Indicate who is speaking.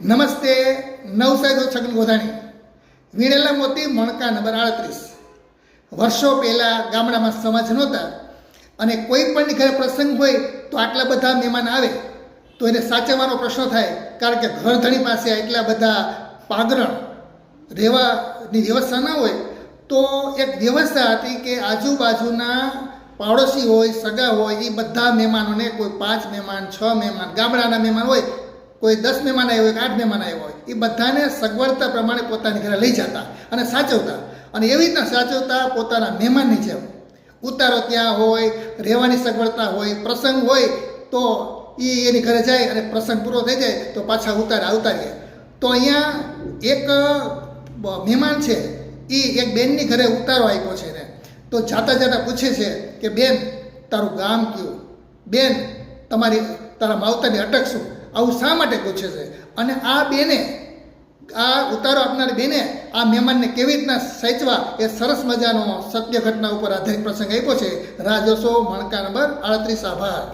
Speaker 1: નમસ્તે. નવસારી છગન ગોધાણી, વીણેલા મોતી, મણકા નંબર 38. વર્ષો પહેલાં ગામડામાં સમાજ નહોતા અને કોઈ પણ ઘરે પ્રસંગ હોય તો આટલા બધા મહેમાન આવે તો એને સાચવવાનો પ્રશ્ન થાય, કારણ કે ઘરધણી પાસે એટલા બધા પાગરણ રહેવાની વ્યવસ્થા ના હોય. તો એક વ્યવસ્થા હતી કે આજુબાજુના પાડોશી હોય, સગા હોય, એ બધા મહેમાનોને, કોઈ 5 મહેમાન, 6 મહેમાન, ગામડાના મહેમાન હોય, કોઈ 10 મહેમાન આવ્યા હોય, 8 મહેમાન આવ્યા હોય, એ બધાને સગવડતા પ્રમાણે પોતાની ઘરે લઈ જતા અને સાચવતા. અને એવી રીતના સાચવતા પોતાના મહેમાનની જેમ. ઉતારો ત્યાં હોય, રહેવાની સગવડતા હોય, પ્રસંગ હોય તો એ એની ઘરે જાય અને પ્રસંગ પૂરો થઈ જાય તો પાછા ઉતારીએ. તો અહીંયા એક મહેમાન છે, એ એક બેનની ઘરે ઉતારો આપ્યો છે ને, તો જાતા પૂછે છે કે બેન, તારું ગામ કયું? બેન, તારા માવતરની અટક શું? આવું શા માટે પૂછે છે? અને આ બેને, આ ઉતારો આપનારી બેને આ મહેમાનને કેવી રીતના સહેચવા, એ સરસ મજાનો સત્ય ઘટના ઉપર આધારિત પ્રસંગ આપ્યો છે. રાહ જોશો. મણકા નંબર 38. આભાર.